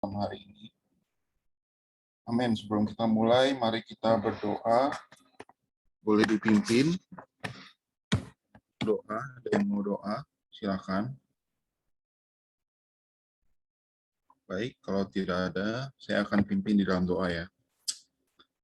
hari ini. Amin. Sebelum kita mulai, mari kita berdoa. Boleh dipimpin doa, ada yang mau doa, silakan. Baik, kalau tidak ada, saya akan pimpin di dalam doa ya.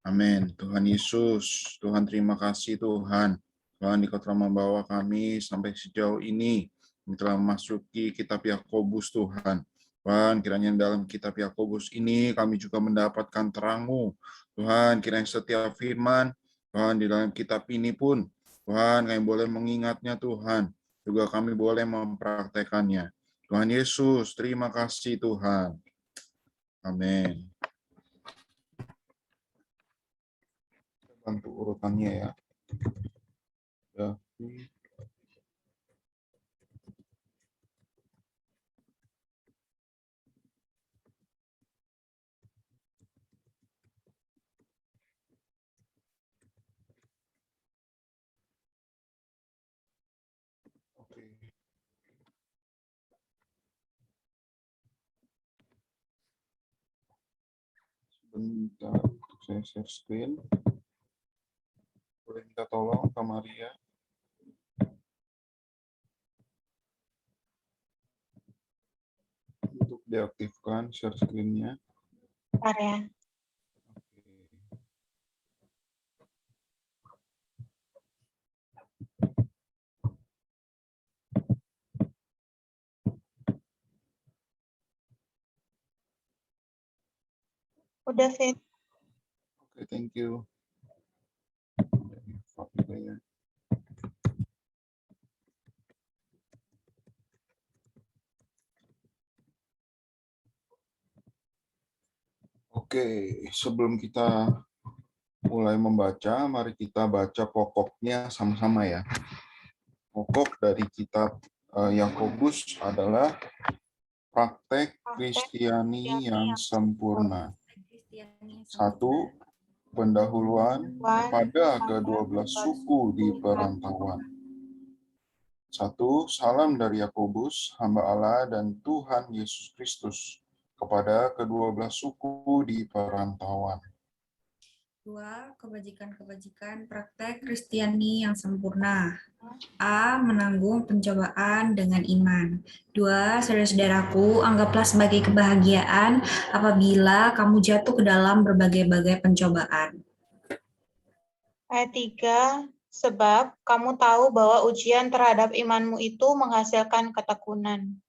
Amin. Tuhan Yesus, Tuhan terima kasih Tuhan. Tuhan Engkau telah membawa kami sampai sejauh ini. Kami telah memasuki kitab Yakobus Tuhan. Tuhan, kiranya dalam kitab Yakobus ini kami juga mendapatkan terang-Mu. Tuhan, kiranya setiap firman, Tuhan di dalam kitab ini pun, Tuhan kami boleh mengingatnya Tuhan. Juga kami boleh mempraktekannya. Tuhan Yesus, terima kasih Tuhan. Amin. Bantu urutannya ya. David. Oke. Sebentar, untuk saya share screen. Boleh minta tolong Kak Maria. Untuk diaktifkan share screen-nya. Bentar ya. Udah, Fit. Oke, thank you. Oke, sebelum kita mulai membaca, mari kita baca pokoknya sama-sama ya. Pokok dari kitab Yakobus adalah praktek Kristiani yang sempurna. 1. Pendahuluan kepada ke-12 suku di perantauan. 1. Salam dari Yakobus, hamba Allah dan Tuhan Yesus Kristus, kepada ke-12 suku di perantauan. 2. Kebajikan-kebajikan praktek Kristiani yang sempurna. A. Menanggung pencobaan dengan iman. 2. Saudara-saudaraku, anggaplah sebagai kebahagiaan apabila kamu jatuh ke dalam berbagai-bagai pencobaan. Ayat 3, sebab kamu tahu bahwa ujian terhadap imanmu itu menghasilkan ketekunan.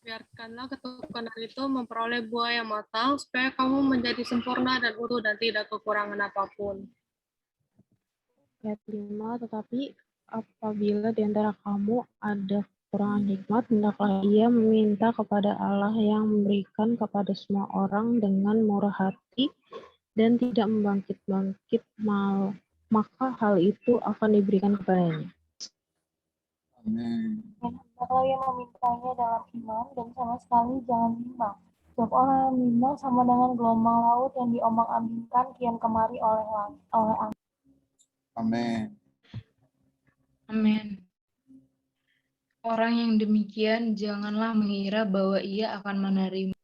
Biarkanlah ketekunan itu memperoleh buah yang matang, supaya kamu menjadi sempurna dan utuh dan tidak kekurangan apapun. Ayat 5, tetapi apabila di antara kamu ada kekurangan hikmat, hendaklah ia meminta kepada Allah yang memberikan kepada semua orang dengan murah hati dan tidak membangkit-bangkit mal, maka hal itu akan diberikan kepadanya. Amin. Hendaklah ia memintanya dalam iman dan sama sekali jangan bimbang. Sebab orang yang bimbang sama dengan gelombang laut yang diombang-ambingkan kian kemari oleh angin. Amin. Amin. Orang yang demikian janganlah mengira bahwa ia akan menerima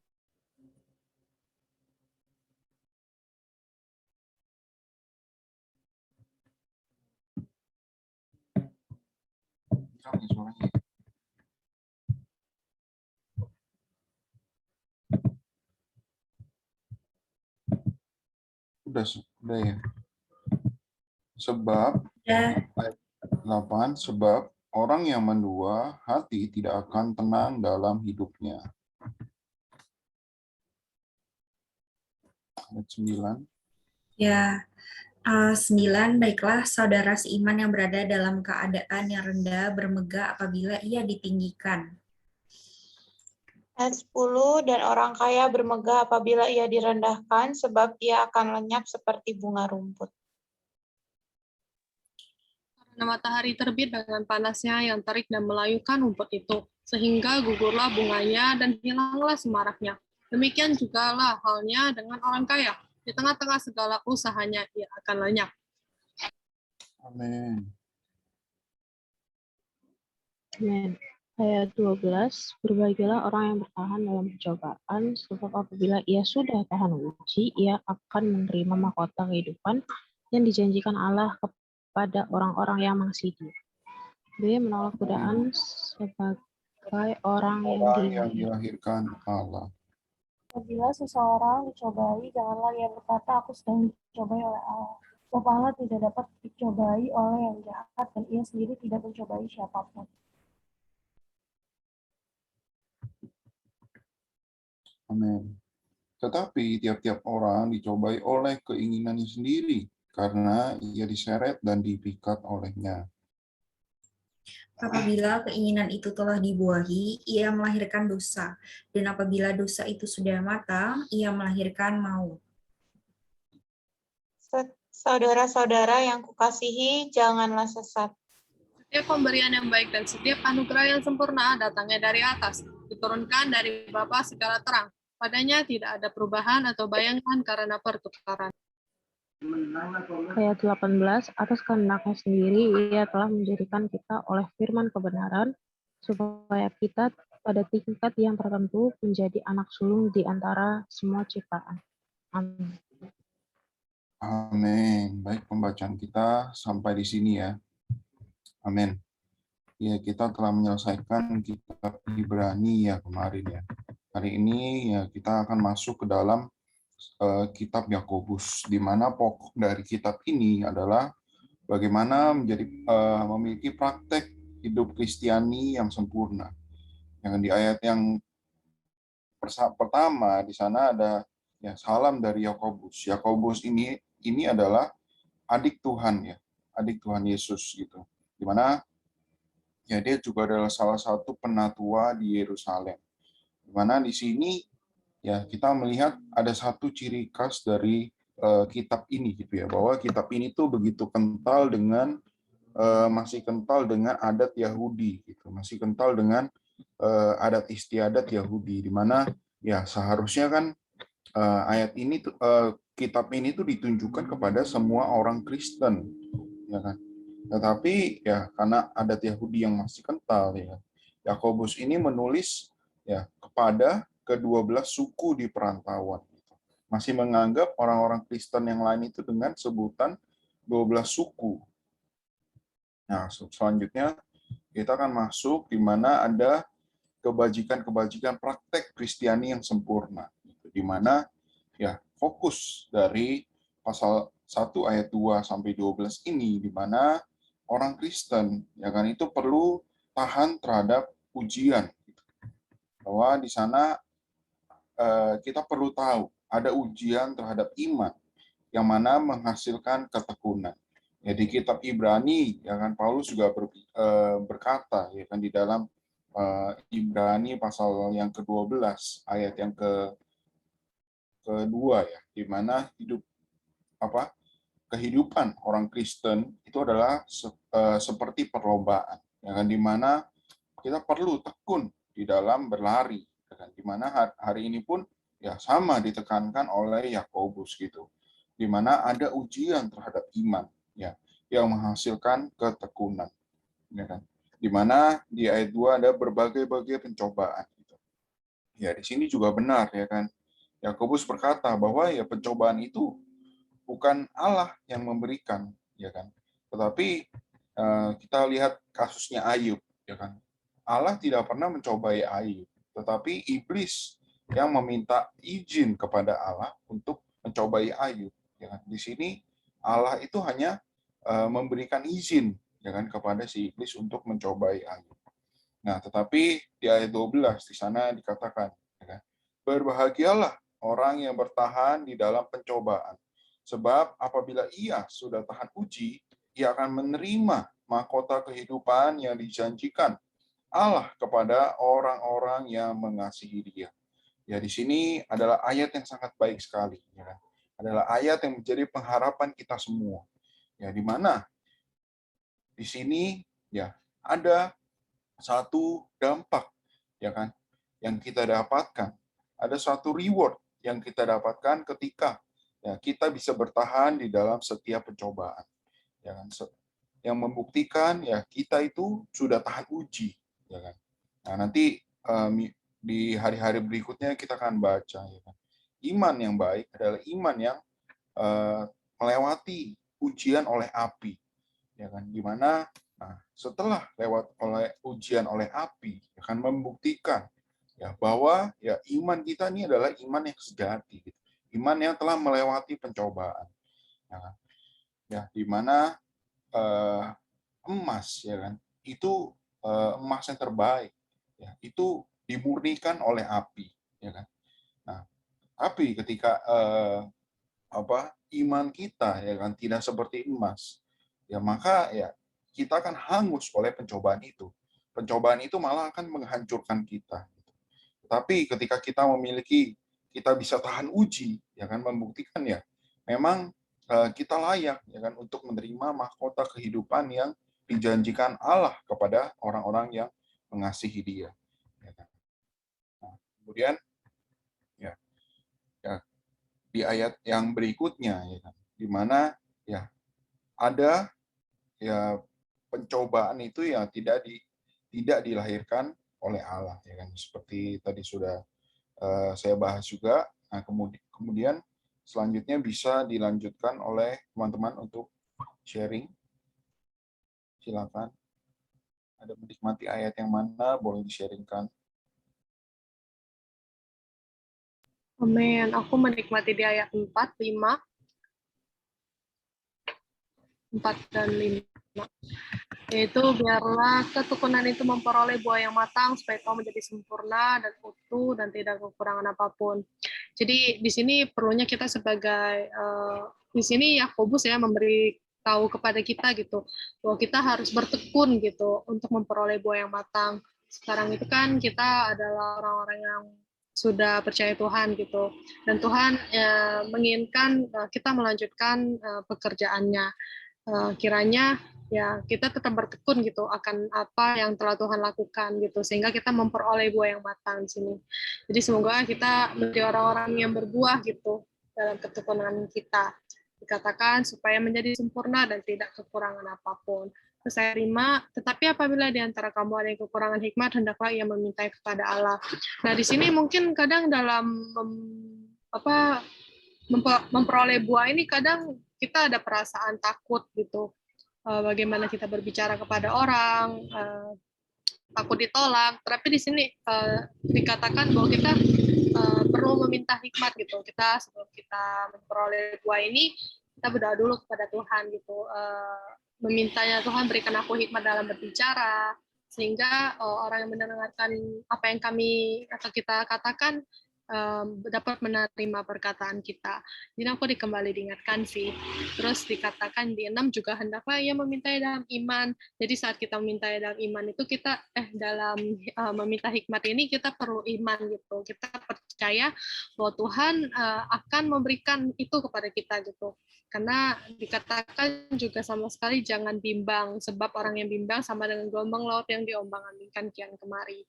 Udah ya. Sebab ayat 8, sebab orang yang mendua hati tidak akan tenang dalam hidupnya. Ayat 9. Ya, 9, baiklah saudara seiman yang berada dalam keadaan yang rendah bermegah apabila ia ditinggikan. Ayat 10, dan orang kaya bermegah apabila ia direndahkan, sebab ia akan lenyap seperti bunga rumput. Karena matahari terbit dengan panasnya yang terik dan melayukan rumput itu, sehingga gugurlah bunganya dan hilanglah semaraknya. Demikian jugalah halnya dengan orang kaya. Di tengah-tengah segala usahanya ia akan lenyap. Amin. Amin. Ayat 12, berbahagialah orang yang bertahan dalam pencobaan, sebab apabila ia sudah tahan uji, ia akan menerima mahkota kehidupan yang dijanjikan Allah kepada orang-orang yang mengasihi Dia. B. Menolak godaan sebagai orang yang dilahirkan Allah. Apabila seseorang dicobai, janganlah ia berkata, aku sedang dicobai oleh Allah. Sebab Allah tidak dapat dicobai oleh yang jahat, dan ia sendiri tidak mencobai siapapun. Amin. Tetapi tiap-tiap orang dicobai oleh keinginannya sendiri, karena ia diseret dan dipikat olehnya. Apabila keinginan itu telah dibuahi, ia melahirkan dosa. Dan apabila dosa itu sudah matang, ia melahirkan maut. Saudara-saudara yang kukasihi, janganlah sesat. Setiap pemberian yang baik dan setiap anugerah yang sempurna datangnya dari atas, diturunkan dari Bapa segala terang. Padanya tidak ada perubahan atau bayangan karena pertukaran. Ayat 18, atas kehendaknya sendiri ia telah menjadikan kita oleh firman kebenaran, supaya kita pada tingkat yang tertentu menjadi anak sulung di antara semua ciptaan. Amin. Amin. Baik, pembacaan kita sampai di sini ya. Amin. Ya, kita telah menyelesaikan kitab Ibrani ya kemarin ya. Hari ini ya kita akan masuk ke dalam kitab Yakobus, di mana pokok dari kitab ini adalah bagaimana memiliki praktek hidup Kristiani yang sempurna. Yang di ayat yang pertama di sana ada ya salam dari Yakobus. Yakobus ini adalah adik Tuhan ya, adik Tuhan Yesus gitu. Di mana ya dia juga adalah salah satu penatua di Yerusalem. Di mana di sini ya kita melihat ada satu ciri khas dari kitab ini gitu ya, bahwa kitab ini tuh begitu kental dengan masih kental dengan adat Yahudi gitu, masih kental dengan adat istiadat Yahudi, di mana ya seharusnya kan ayat ini tuh kitab ini tuh ditunjukkan kepada semua orang Kristen ya kan. Tetapi ya karena adat Yahudi yang masih kental ya, Yakobus ini menulis ya kepada ke-12 suku di perantauan. Masih menganggap orang-orang Kristen yang lain itu dengan sebutan 12 suku. Nah, selanjutnya kita akan masuk di mana ada kebajikan-kebajikan praktek Kristiani yang sempurna. Di mana ya fokus dari pasal 1 ayat 2 sampai 12 ini, di mana orang Kristen ya kan itu perlu tahan terhadap ujian. Bahwa di sana kita perlu tahu ada ujian terhadap iman yang mana menghasilkan ketekunan. Ya, di kitab Ibrani ya kan Paulus juga berkata ya kan di dalam Ibrani pasal yang ke-12 ayat yang kedua ya, di mana kehidupan orang Kristen itu adalah seperti perlombaan, ya kan, di mana kita perlu tekun di dalam berlari, ya kan, di mana hari ini pun ya sama ditekankan oleh Yakobus gitu, di mana ada ujian terhadap iman ya yang menghasilkan ketekunan, ya kan, di mana di ayat 2 ada berbagai-bagai pencobaan gitu. Ya di sini juga benar ya kan, Yakobus berkata bahwa ya pencobaan itu bukan Allah yang memberikan, ya kan. Tetapi kita lihat kasusnya Ayub, ya kan. Allah tidak pernah mencobai Ayub, tetapi iblis yang meminta izin kepada Allah untuk mencobai Ayub, ya kan. Di sini Allah itu hanya memberikan izin, ya kan, kepada si iblis untuk mencobai Ayub. Nah, tetapi di ayat 12 di sana dikatakan, ya kan, berbahagialah orang yang bertahan di dalam pencobaan. Sebab apabila ia sudah tahan uji, ia akan menerima mahkota kehidupan yang dijanjikan Allah kepada orang-orang yang mengasihi Dia. Ya, di sini adalah ayat yang sangat baik sekali. Ya, adalah ayat yang menjadi pengharapan kita semua. Ya, di mana di sini ya ada satu dampak, ya kan, yang kita dapatkan. Ada satu reward yang kita dapatkan ketika ya kita bisa bertahan di dalam setiap pencobaan, ya kan, yang membuktikan ya kita itu sudah tahan uji, ya kan. Nah, nanti di hari-hari berikutnya kita akan baca. Ya kan? Iman yang baik adalah iman yang melewati ujian oleh api, ya kan? Dimana setelah lewat oleh ujian oleh api akan membuktikan ya bahwa ya iman kita ini adalah iman yang sejati, gitu. Iman yang telah melewati pencobaan, ya kan? Ya, dimana emas, ya kan, itu emas yang terbaik, ya, itu dimurnikan oleh api, ya kan. Nah, api ketika iman kita ya kan tidak seperti emas, ya maka ya kita akan hangus oleh pencobaan itu. Pencobaan itu malah akan menghancurkan kita. Tapi ketika kita bisa tahan uji, ya kan, membuktikan ya memang kita layak ya kan untuk menerima mahkota kehidupan yang dijanjikan Allah kepada orang-orang yang mengasihi Dia. Ya kan? Nah, kemudian ya, ya di ayat yang berikutnya ya kan, di mana ya ada ya pencobaan itu yang tidak dilahirkan oleh Allah, ya kan, seperti tadi sudah saya bahas juga. Nah, kemudian selanjutnya bisa dilanjutkan oleh teman-teman untuk sharing. Silakan. Ada menikmati ayat yang mana boleh di-sharingkan. Amin. Aku menikmati di ayat 4, 5, 4 dan 5. Yaitu biarlah ketekunan itu memperoleh buah yang matang supaya kau menjadi sempurna dan utuh dan tidak kekurangan apapun. Jadi di sini perlunya kita sebagai di sini Yakobus ya memberi tahu kepada kita gitu bahwa kita harus bertekun gitu untuk memperoleh buah yang matang. Sekarang itu kan kita adalah orang-orang yang sudah percaya Tuhan gitu, dan Tuhan menginginkan kita melanjutkan pekerjaannya. Kiranya ya kita tetap bertekun gitu akan apa yang telah Tuhan lakukan gitu, sehingga kita memperoleh buah yang matang di sini. Jadi semoga kita menjadi orang-orang yang berbuah gitu dalam ketekunan kita. Dikatakan supaya menjadi sempurna dan tidak kekurangan apapun. Terus saya terima, tetapi apabila di antara kamu ada yang kekurangan hikmat, hendaklah ia meminta kepada Allah. Nah, di sini mungkin kadang dalam memperoleh buah ini kadang kita ada perasaan takut gitu. Bagaimana kita berbicara kepada orang, takut ditolak. Tapi di sini dikatakan bahwa kita perlu meminta hikmat gitu. Kita sebelum kita memperoleh buah ini, kita berdoa dulu kepada Tuhan gitu. Memintanya, Tuhan berikan aku hikmat dalam berbicara, sehingga orang yang mendengarkan apa yang kami atau kita katakan dapat menerima perkataan kita. Jadi aku kembali diingatkan sih. Terus dikatakan di 6 juga hendaklah ia meminta dalam iman. Jadi saat kita meminta dalam iman itu kita dalam meminta hikmat ini kita perlu iman gitu. Kita percaya bahwa Tuhan akan memberikan itu kepada kita gitu. Karena dikatakan juga sama sekali jangan bimbang, sebab orang yang bimbang sama dengan gelombang laut yang diombang-ambingkan kian kemari.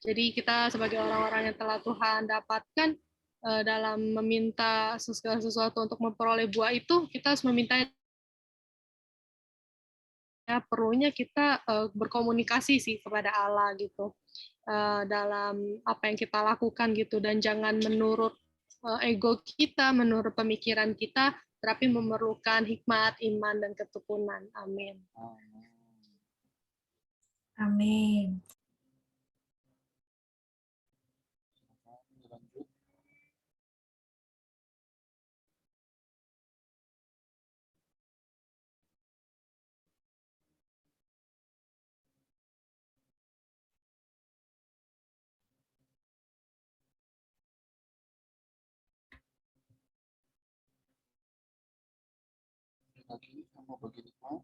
Jadi kita sebagai orang-orang yang telah Tuhan dapatkan dalam meminta segala sesuatu untuk memperoleh buah itu, kita harus meminta ya, perlunya kita berkomunikasi sih kepada Allah gitu dalam apa yang kita lakukan gitu, dan jangan menurut ego kita, menurut pemikiran kita, tapi memerlukan hikmat, iman, dan ketekunan. Amin. Amin. Lagi sama begini mau.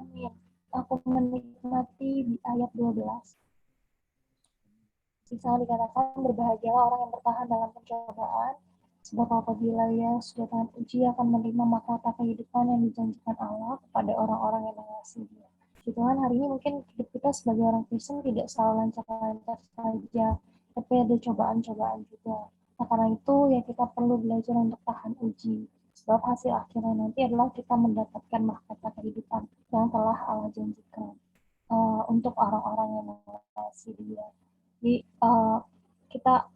Amin. Aku menikmati di ayat 12. Misalnya dikatakan, berbahagialah orang yang bertahan dalam pencobaan, sebab apabila ia sudah tahan uji akan menerima mahkota kehidupan yang dijanjikan Allah kepada orang-orang yang mengasihi Dia. Tuhan, hari ini mungkin hidup kita sebagai orang Kristen tidak selalu lancar-lancar saja, tapi ada cobaan-cobaan juga. Nah, karena itu ya kita perlu belajar untuk tahan uji. Sebab hasil akhirnya nanti adalah kita mendapatkan mahkota kehidupan yang telah Allah janjikan untuk orang-orang yang mengasihi Dia. Jadi kita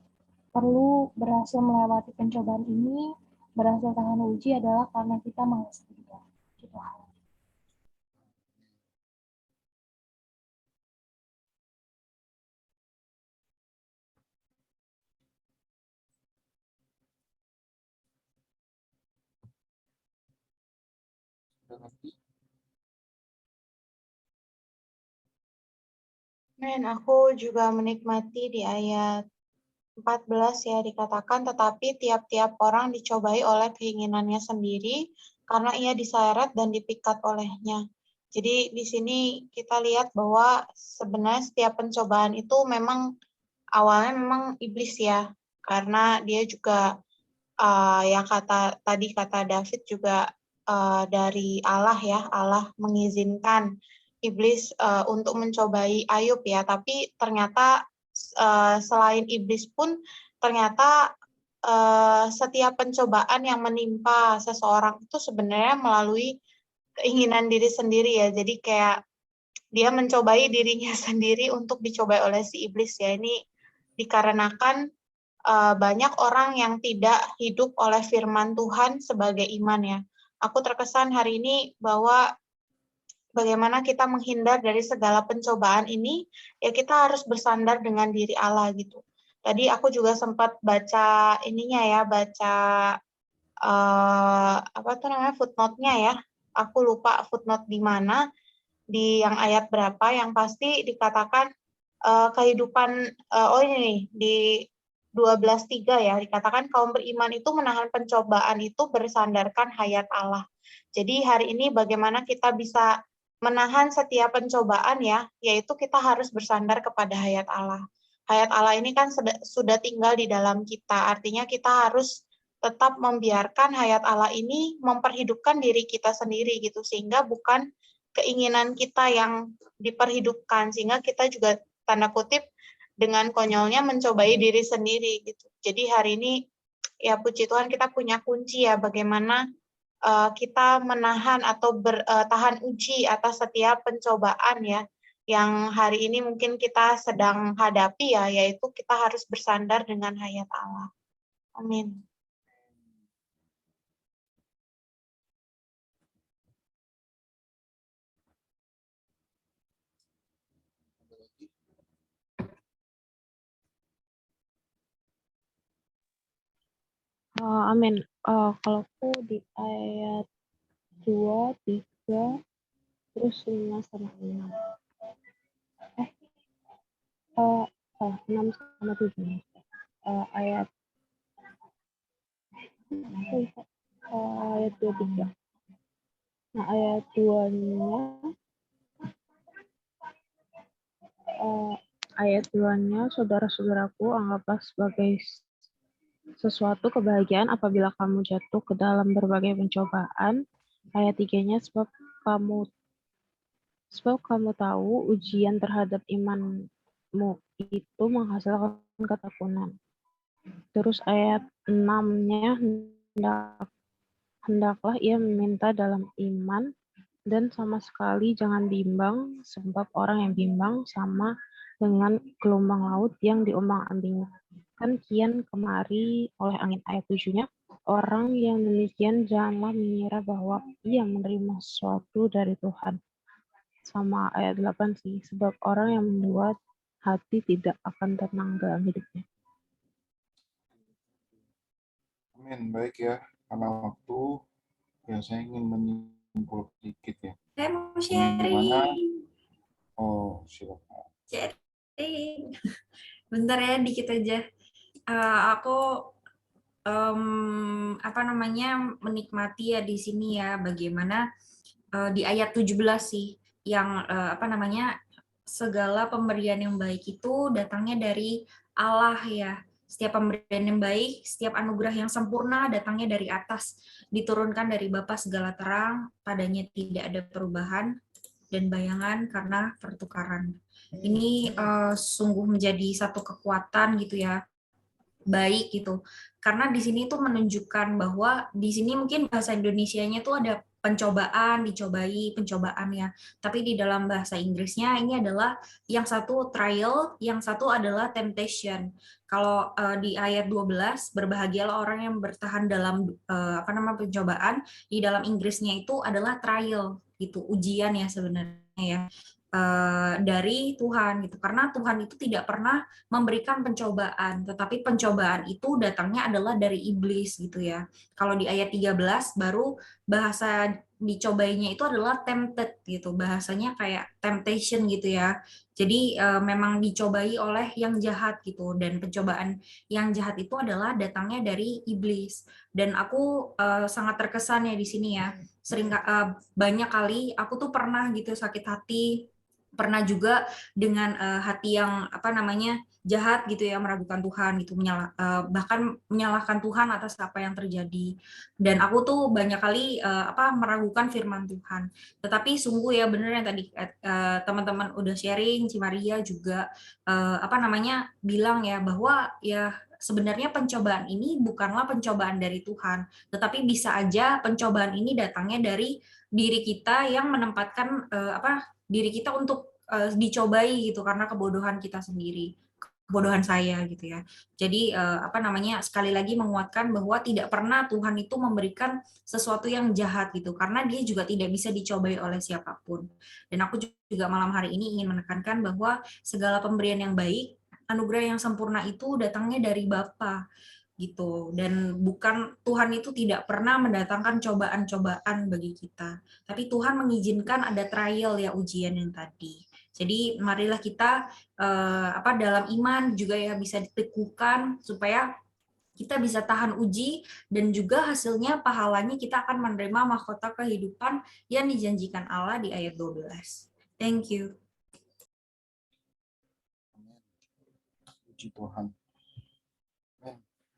perlu berhasil melewati pencobaan ini, berhasil tahan uji adalah karena kita mengasihi Dia. Gitu. Men, aku juga menikmati di ayat 14 ya, dikatakan, tetapi tiap-tiap orang dicobai oleh keinginannya sendiri karena ia diseret dan dipikat olehnya. Jadi di sini kita lihat bahwa sebenarnya setiap pencobaan itu memang awalnya memang iblis ya, karena dia juga yang tadi kata David juga dari Allah ya, Allah mengizinkan iblis untuk mencobai Ayub ya, tapi ternyata selain iblis pun ternyata setiap pencobaan yang menimpa seseorang itu sebenarnya melalui keinginan diri sendiri ya. Jadi kayak dia mencobai dirinya sendiri untuk dicobai oleh si iblis ya. Ini dikarenakan banyak orang yang tidak hidup oleh firman Tuhan sebagai iman ya. Aku terkesan hari ini bahwa bagaimana kita menghindar dari segala pencobaan ini, ya kita harus bersandar dengan diri Allah gitu. Tadi aku juga sempat baca ininya ya, baca apa tuh namanya footnote-nya ya. Aku lupa footnote di mana, di yang ayat berapa, yang pasti dikatakan kehidupan, oh ini nih, di 12:3 ya, dikatakan kaum beriman itu menahan pencobaan itu bersandarkan hayat Allah. Jadi hari ini bagaimana kita bisa menahan setiap pencobaan ya, yaitu kita harus bersandar kepada hayat Allah. Hayat Allah ini kan sudah tinggal di dalam kita, artinya kita harus tetap membiarkan hayat Allah ini memperhidupkan diri kita sendiri gitu, sehingga bukan keinginan kita yang diperhidupkan, sehingga kita juga tanda kutip dengan konyolnya mencobai diri sendiri gitu. Jadi hari ini ya puji Tuhan kita punya kunci ya bagaimana kita menahan atau tahan uji atas setiap pencobaan ya yang hari ini mungkin kita sedang hadapi ya, yaitu kita harus bersandar dengan hayat Allah. Amin. Amin. Kalau aku di ayat 2, 3, terus 5 sama 6. 6 sama 7. Ayat 23. Nah, ayat 2-nya, saudara-saudaraku, anggaplah sebagai sesuatu kebahagiaan apabila kamu jatuh ke dalam berbagai pencobaan. Ayat 3-nya, sebab kamu tahu ujian terhadap imanmu itu menghasilkan ketekunan. Terus ayat 6-nya, hendaklah ia meminta dalam iman dan sama sekali jangan bimbang, sebab orang yang bimbang sama dengan gelombang laut yang diombang-ambingkan kian kemari oleh angin. Ayat 7-nya, orang yang demikian janganlah mengira bahwa ia menerima sesuatu dari Tuhan. Sama ayat 8 sih, sebab orang yang membuat hati tidak akan tenang dalam hidupnya. Amin. Baik ya, karena waktu ya saya ingin menyimpulkan sedikit ya. Saya mau Gimana? sharing. Oh, silakan. Sharing. Bentar ya, dikit aja. Aku menikmati ya di sini ya bagaimana di ayat 17 sih yang segala pemberian yang baik itu datangnya dari Allah ya. Setiap pemberian yang baik, setiap anugerah yang sempurna datangnya dari atas, diturunkan dari Bapa segala terang, padanya tidak ada perubahan dan bayangan karena pertukaran. Ini sungguh menjadi satu kekuatan gitu ya baik gitu. Karena di sini tuh menunjukkan bahwa di sini mungkin bahasa Indonesianya tuh ada pencobaan, dicobai, pencobaan ya. Tapi di dalam bahasa Inggrisnya ini adalah yang satu trial, yang satu adalah temptation. Kalau di ayat 12, berbahagialah orang yang bertahan dalam pencobaan, di dalam Inggrisnya itu adalah trial gitu, ujian ya sebenarnya ya. Dari Tuhan gitu. Karena Tuhan itu tidak pernah memberikan pencobaan, tetapi pencobaan itu datangnya adalah dari iblis gitu ya. Kalau di ayat 13 baru bahasa dicobainya itu adalah tempted gitu. Bahasanya kayak temptation gitu ya. Jadi memang dicobai oleh yang jahat gitu, dan pencobaan yang jahat itu adalah datangnya dari iblis. Dan aku sangat terkesan ya di sini ya. Banyak kali aku tuh pernah gitu sakit hati, pernah juga dengan hati yang jahat gitu ya, meragukan Tuhan gitu, bahkan menyalahkan Tuhan atas apa yang terjadi. Dan aku tuh banyak kali meragukan firman Tuhan. Tetapi sungguh ya benar yang tadi teman-teman udah sharing, Ci Maria juga bilang ya, bahwa ya sebenarnya pencobaan ini bukanlah pencobaan dari Tuhan, tetapi bisa aja pencobaan ini datangnya dari diri kita yang menempatkan diri kita untuk dicobai gitu karena kebodohan kita sendiri, kebodohan saya gitu ya. Jadi sekali lagi menguatkan bahwa tidak pernah Tuhan itu memberikan sesuatu yang jahat gitu, karena dia juga tidak bisa dicobai oleh siapapun. Dan aku juga malam hari ini ingin menekankan bahwa segala pemberian yang baik, anugerah yang sempurna itu datangnya dari Bapa gitu, dan bukan, Tuhan itu tidak pernah mendatangkan cobaan-cobaan bagi kita, tapi Tuhan mengizinkan ada trial ya, ujian yang tadi. Jadi marilah kita dalam iman juga ya bisa diteguhkan supaya kita bisa tahan uji, dan juga hasilnya pahalanya kita akan menerima mahkota kehidupan yang dijanjikan Allah di ayat 12. Thank you. Puji Tuhan.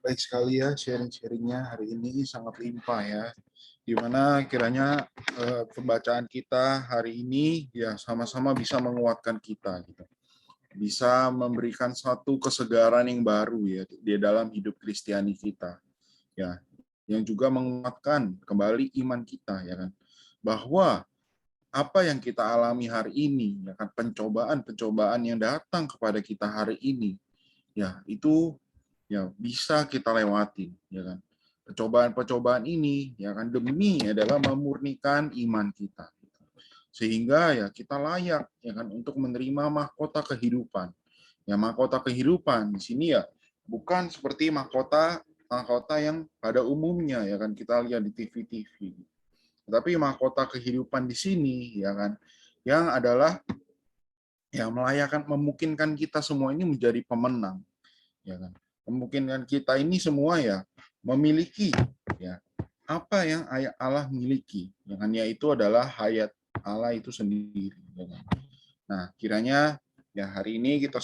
Baik sekali ya sharing-sharingnya hari ini, sangat limpah ya. Dimana kiranya pembacaan kita hari ini ya sama-sama bisa menguatkan kita gitu. Bisa memberikan satu kesegaran yang baru ya di dalam hidup Kristiani kita. Ya, yang juga menguatkan kembali iman kita ya kan. Bahwa apa yang kita alami hari ini ya kan, pencobaan-pencobaan yang datang kepada kita hari ini ya itu ya bisa kita lewati ya kan. Percobaan-percobaan ini ya kan demi adalah memurnikan iman kita, sehingga ya kita layak ya kan untuk menerima mahkota kehidupan. Ya, mahkota kehidupan di sini ya bukan seperti mahkota yang pada umumnya ya kan kita lihat di TV-TV. Tapi mahkota kehidupan di sini ya kan yang adalah yang memungkinkan kita semua ini menjadi pemenang ya kan. Memungkinkan kita ini semua ya memiliki ya apa yang Allah miliki, ya kan, yaitu adalah hayat Allah itu sendiri. Ya kan? Nah, kiranya ya hari ini kita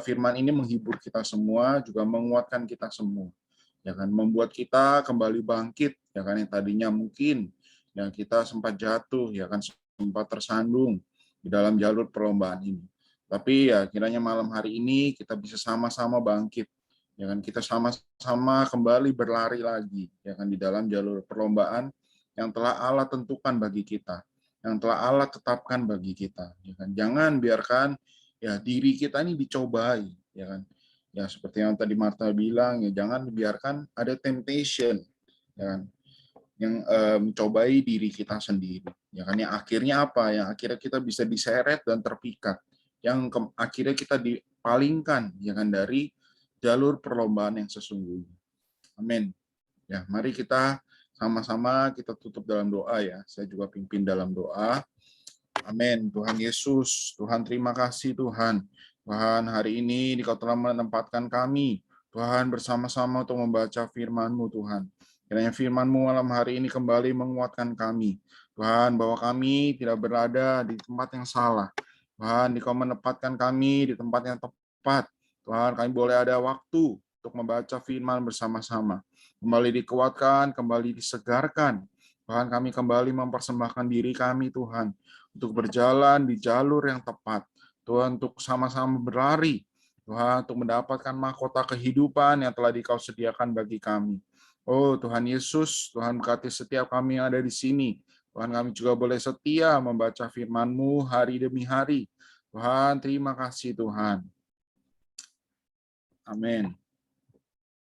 firman ini menghibur kita semua, juga menguatkan kita semua, ya kan, membuat kita kembali bangkit, ya kan, yang tadinya mungkin yang kita sempat jatuh, ya kan, sempat tersandung di dalam jalur perlombaan ini. Tapi ya kiranya malam hari ini kita bisa sama-sama bangkit, ya kan, kita sama-sama kembali berlari lagi ya kan di dalam jalur perlombaan yang telah Allah tentukan bagi kita, yang telah Allah tetapkan bagi kita, ya kan. Jangan biarkan ya diri kita ini dicobai, ya kan. Ya seperti yang tadi Martha bilang, ya jangan biarkan ada temptation, ya kan, yang mencobai diri kita sendiri, ya kan, yang akhirnya apa, yang akhirnya kita bisa diseret dan terpikat, yang akhirnya kita dipalingkan ya kan dari jalur perlombaan yang sesungguhnya. Amin. Ya, mari kita sama-sama kita tutup dalam doa ya. Saya juga pimpin dalam doa. Amin. Tuhan Yesus, Tuhan terima kasih Tuhan. Tuhan hari ini Engkau telah menempatkan kami, Tuhan, bersama-sama untuk membaca firman-Mu Tuhan. Kiranya firman-Mu malam hari ini kembali menguatkan kami. Tuhan, bahwa kami tidak berada di tempat yang salah. Tuhan, Engkau menempatkan kami di tempat yang tepat. Tuhan, kami boleh ada waktu untuk membaca firman bersama-sama. Kembali dikuatkan, kembali disegarkan. Tuhan, kami kembali mempersembahkan diri kami, Tuhan, untuk berjalan di jalur yang tepat. Tuhan, untuk sama-sama berlari, Tuhan, untuk mendapatkan mahkota kehidupan yang telah Dikau sediakan bagi kami. Oh Tuhan Yesus, Tuhan berkati setiap kami yang ada di sini. Tuhan, kami juga boleh setia membaca firman-Mu hari demi hari. Tuhan, terima kasih Tuhan. Amin.